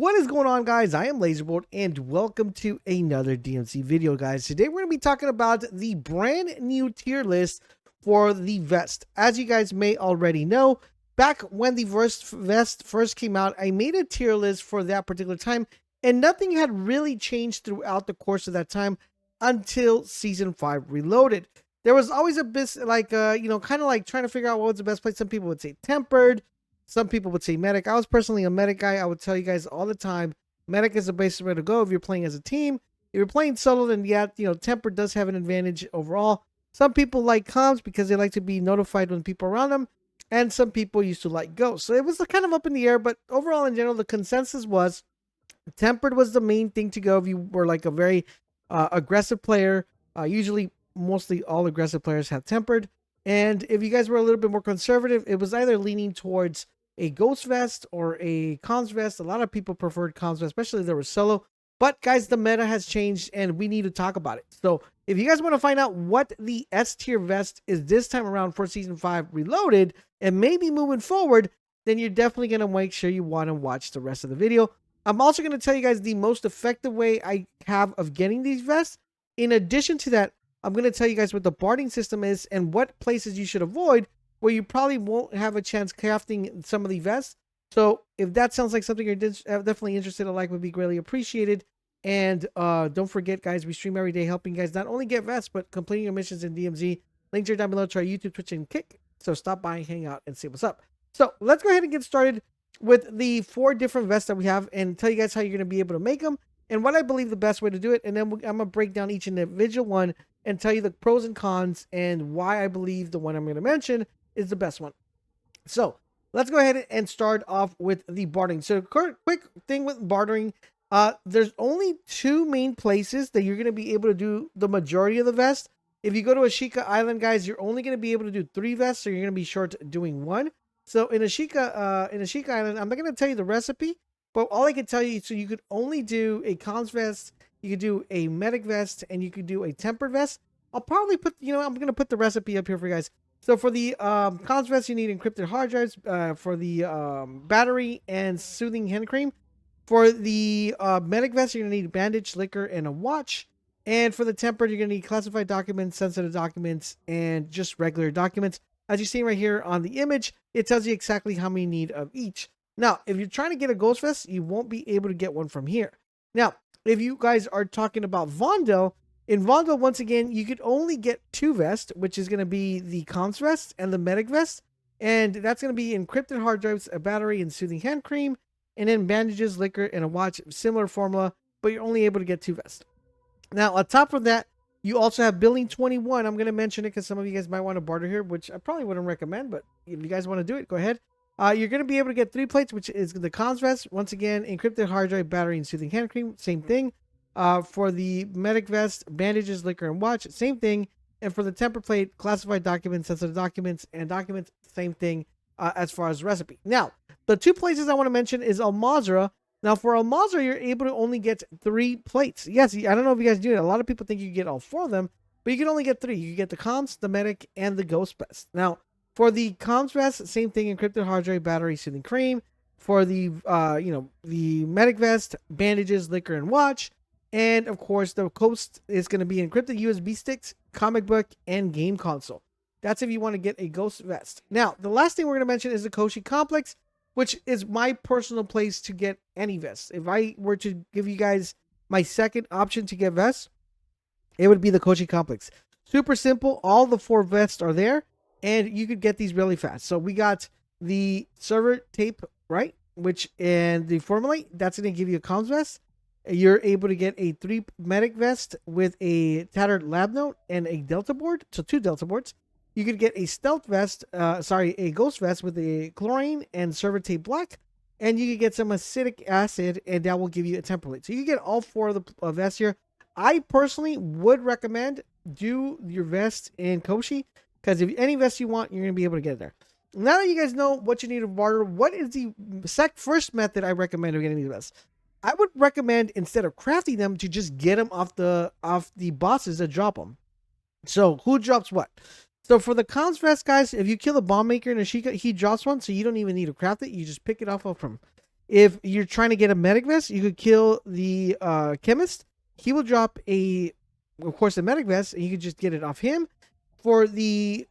What is going on, guys? I am LaserBolt and welcome to another DMZ video, guys. Today we're going to be talking about the brand new tier list for the vest. As you guys may already know, back when the vest first came out, I made a tier list for that particular time, and nothing had really changed throughout the course of that time until Season 5 Reloaded. There was always a bit like, kind of like trying to figure out what was the best place. Some people would say tempered. Some people would say medic. I was personally a medic guy. I would tell you guys all the time, medic is the best way to go if you're playing as a team. If you're playing solo, then yeah, tempered does have an advantage overall. Some people like comms because they like to be notified when people are around them, and some people used to like ghosts. So it was kind of up in the air, but overall in general, the consensus was tempered was the main thing to go if you were like a very aggressive player. Usually, mostly all aggressive players have tempered. And if you guys were a little bit more conservative, it was either leaning towards a ghost vest or a comms vest. A lot of people preferred comms vest, especially if they were solo. But guys, the meta has changed and we need to talk about it. So if you guys want to find out what the S tier vest is this time around for Season 5 Reloaded and maybe moving forward, then you're definitely going to make sure you want to watch the rest of the video. I'm also going to tell you guys the most effective way I have of getting these vests. In addition to that, I'm going to tell you guys what the barding system is and what places you should avoid where you probably won't have a chance crafting some of the vests. So if that sounds like something you're definitely interested in, a like would be greatly appreciated. And don't forget, guys, we stream every day helping you guys not only get vests, but completing your missions in DMZ. Links are down below to our YouTube, Twitch, and Kick. So stop by, hang out, and see what's up. So let's go ahead and get started with the 4 different vests that we have and tell you guys how you're going to be able to make them and what I believe the best way to do it. And then I'm going to break down each individual one and tell you the pros and cons and why I believe the one I'm going to mention is the best one. So let's go ahead and start off with the bartering. So quick thing with bartering, there's only 2 main places that you're going to be able to do the majority of the vest. If you go to Ashika Island, guys, you're only going to be able to do 3 vests, so you're going to be short doing 1. So in Ashika Island, I'm not going to tell you the recipe, but all I can tell you, so you could only do a comms vest, you could do a medic vest, and you could do a tempered vest. I'll probably put, I'm going to put the recipe up here for you guys. So for the comms vest, you need encrypted hard drives. For the battery and soothing hand cream. For the medic vest, you're going to need bandage, liquor, and a watch. And for the tempered, you're going to need classified documents, sensitive documents, and just regular documents. As you see right here on the image, it tells you exactly how many you need of each. Now, if you're trying to get a ghost vest, you won't be able to get one from here. Now, if you guys are talking about Vondel, in Vondel, once again, you could only get 2 vests, which is going to be the comms vest and the medic vest. And that's going to be encrypted hard drives, a battery, and soothing hand cream. And then bandages, liquor, and a watch. Similar formula, but you're only able to get 2 vests. Now, on top of that, you also have Billing 21. I'm going to mention it because some of you guys might want to barter here, which I probably wouldn't recommend. But if you guys want to do it, go ahead. You're going to be able to get 3 plates, which is the comms vest. Once again, encrypted hard drive, battery, and soothing hand cream. Same thing. For the medic vest, bandages, liquor, and watch. Same thing. And for the temper plate, classified documents, sensitive documents, and documents. Same thing as far as recipe. Now, the 2 places I want to mention is Al Mazrah. Now, for Al Mazrah, you're able to only get 3 plates. Yes, I don't know if you guys do it. A lot of people think you get all 4 of them, but you can only get 3. You can get the comms, the medic, and the ghost vest. Now, for the comms vest, same thing, encrypted hard drive, battery, soothing cream. For the, the medic vest, bandages, liquor, and watch. And, of course, the coast is going to be encrypted USB sticks, comic book, and game console. That's if you want to get a ghost vest. Now, the last thing we're going to mention is the Koshi Complex, which is my personal place to get any vest. If I were to give you guys my second option to get vests, it would be the Koshi Complex. Super simple. All the 4 vests are there. And you could get these really fast. So we got the server tape, right? And the formulate, that's going to give you a comms vest. You're able to get a 3 medic vest with a tattered lab note and a delta board. So 2 delta boards. You could get a stealth vest, a ghost vest with a chlorine and server tape black. And you could get some acetic acid and that will give you a template. So you get all 4 of the vests here. I personally would recommend do your vest in Koshi. Because if any vest you want, you're going to be able to get it there. Now that you guys know what you need to barter, what is the first method I recommend of getting these vests? I would recommend, instead of crafting them, to just get them off the bosses that drop them. So who drops what? So for the comms vest, guys, if you kill a bomb maker in Ashika, he drops one, so you don't even need to craft it. You just pick it off from If you're trying to get a medic vest, you could kill the chemist. He will drop of course, the medic vest, and you could just get it off him. For the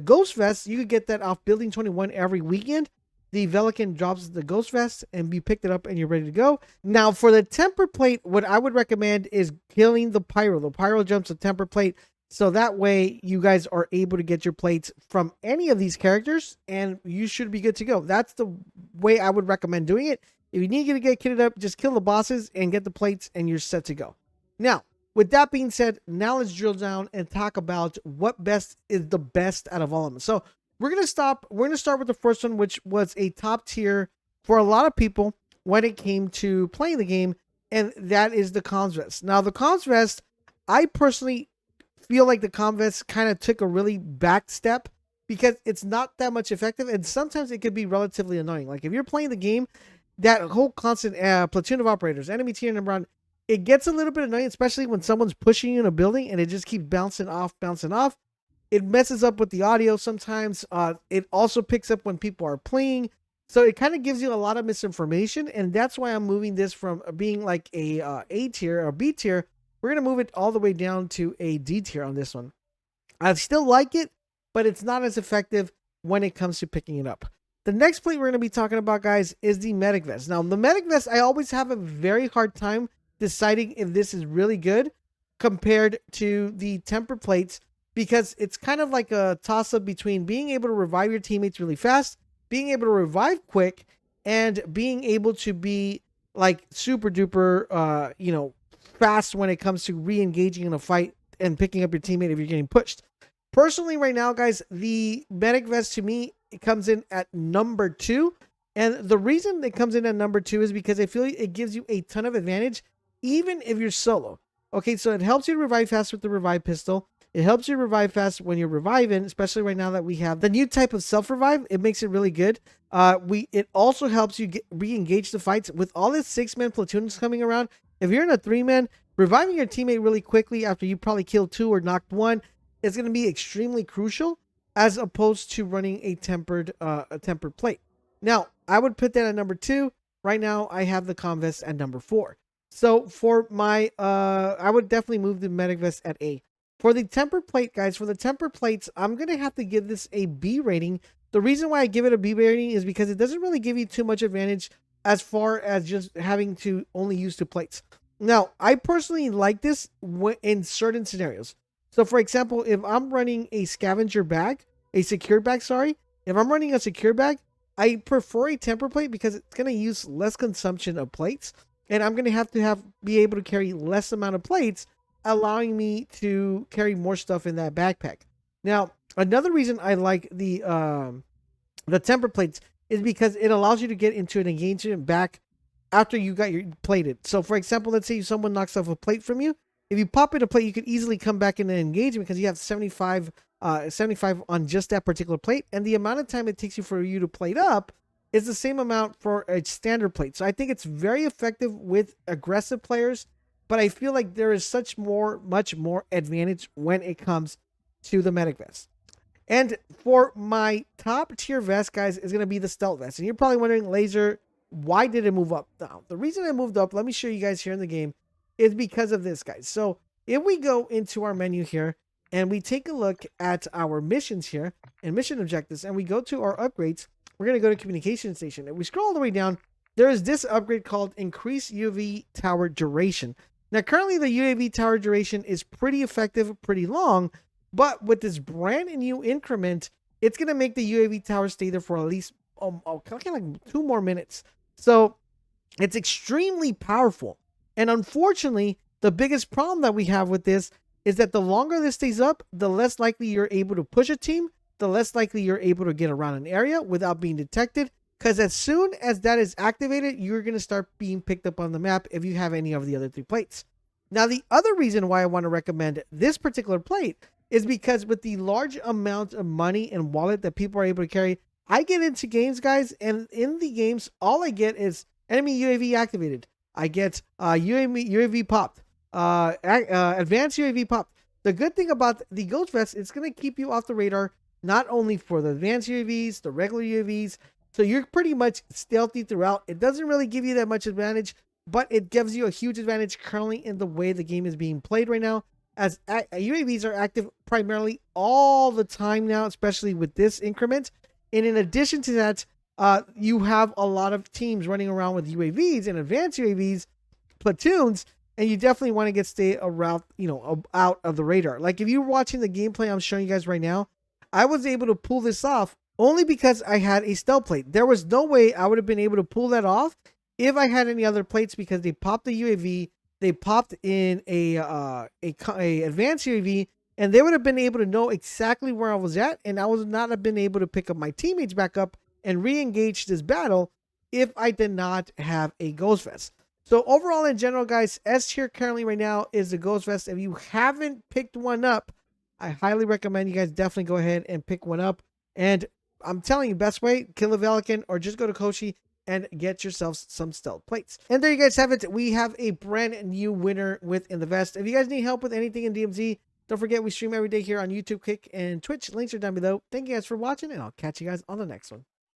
ghost vest, you could get that off Building 21 every weekend. The Velican drops the ghost vest, and you picked it up, and you're ready to go. Now, for the temper plate, what I would recommend is killing the pyro. The pyro jumps a temper plate, so that way you guys are able to get your plates from any of these characters, and you should be good to go. That's the way I would recommend doing it. If you need to get kitted up, just kill the bosses and get the plates, and you're set to go. Now, with that being said, now let's drill down and talk about what best is the best out of all of them. So we're gonna start with the first one, which was a top tier for a lot of people when it came to playing the game, and that is the comms vest. Now, the comms vest, I personally feel like the comms vest kind of took a really back step because it's not that much effective, and sometimes it could be relatively annoying. Like if you're playing the game, that whole constant platoon of operators, enemy tier number one, it gets a little bit annoying, especially when someone's pushing you in a building and it just keeps bouncing off. It messes up with the audio sometimes. It also picks up when people are playing. So it kind of gives you a lot of misinformation. And that's why I'm moving this from being like a A tier or B tier. We're going to move it all the way down to a D tier on this one. I still like it, but it's not as effective when it comes to picking it up. The next plate we're going to be talking about, guys, is the medic vest. Now, the medic vest, I always have a very hard time deciding if this is really good compared to the temper plates, because it's kind of like a toss-up between being able to revive your teammates really fast, being able to revive quick, and being able to be like super duper fast when it comes to re-engaging in a fight and picking up your teammate if you're getting pushed. Personally, right now, guys, the medic vest to me, it comes in at number 2. And the reason it comes in at number 2 is because I feel it gives you a ton of advantage even if you're solo. Okay, so it helps you to revive fast with the revive pistol. It helps you revive fast when you're reviving, especially right now that we have the new type of self-revive. It makes it really good. It also helps you re-engage the fights. With all this 6-man platoons coming around, if you're in a 3-man, reviving your teammate really quickly after you probably killed 2 or knocked 1 is going to be extremely crucial, as opposed to running a tempered plate. Now, I would put that at number 2. Right now, I have the comm vest at number 4. So for my, I would definitely move the medic vest at A. For the temper plate, guys, for the temper plates, I'm going to have to give this a B rating. The reason why I give it a B rating is because it doesn't really give you too much advantage as far as just having to only use 2 plates. Now, I personally like this in certain scenarios. So for example, if I'm running a scavenger bag, a secure bag, sorry, if I'm running a secure bag, I prefer a temper plate because it's going to use less consumption of plates. And I'm going to have be able to carry less amount of plates, allowing me to carry more stuff in that backpack. Now, another reason I like the temper plates is because it allows you to get into an engagement back after you got your plated. So for example, let's say someone knocks off a plate from you. If you pop in a plate, you could easily come back in an engagement because you have 75 on just that particular plate. And the amount of time it takes for you to plate up is the same amount for a standard plate. So I think it's very effective with aggressive players, but I feel like there is much more advantage when it comes to the medic vest. And for my top tier vest, guys, is going to be the stealth vest. And you're probably wondering, Laser, why did it move up? Now, the reason it moved up, let me show you guys here in the game, is because of this, guys. So if we go into our menu here and we take a look at our missions here and mission objectives, and we go to our upgrades, we're going to go to communication station, and we scroll all the way down. There is this upgrade called increase UAV tower duration. Now, currently the UAV tower duration is pretty effective, pretty long, but with this brand new increment, it's going to make the UAV tower stay there for at least like 2 more minutes. So it's extremely powerful. And unfortunately, the biggest problem that we have with this is that the longer this stays up, the less likely you're able to push a team, the less likely you're able to get around an area without being detected. Because as soon as that is activated, you're going to start being picked up on the map if you have any of the other 3 plates. Now, the other reason why I want to recommend this particular plate is because with the large amount of money and wallet that people are able to carry, I get into games, guys, and in the games, all I get is enemy UAV activated. I get UAV popped, advanced UAV popped. The good thing about the Ghost Vest, it's going to keep you off the radar, not only for the advanced UAVs, the regular UAVs, So you're pretty much stealthy throughout. It doesn't really give you that much advantage, but it gives you a huge advantage currently in the way the game is being played right now, as UAVs are active primarily all the time now, especially with this increment. And in addition to that, you have a lot of teams running around with UAVs and advanced UAVs, platoons, and you definitely want to stay around, out of the radar. Like if you're watching the gameplay I'm showing you guys right now, I was able to pull this off only because I had a stealth plate. There was no way I would have been able to pull that off if I had any other plates, because they popped the UAV, they popped in a advanced UAV, and they would have been able to know exactly where I was at, and I would not have been able to pick up my teammates back up and re-engage this battle if I did not have a Ghost Vest. So overall, in general, guys, S tier currently right now is the Ghost Vest. If you haven't picked one up, I highly recommend you guys definitely go ahead and pick one up. And I'm telling you, best way, kill a Velican or just go to Koshi and get yourself some stealth plates. And there you guys have it. We have a brand new winner within the vest. If you guys need help with anything in DMZ, don't forget we stream every day here on YouTube, Kick, and Twitch. Links are down below. Thank you guys for watching, and I'll catch you guys on the next one.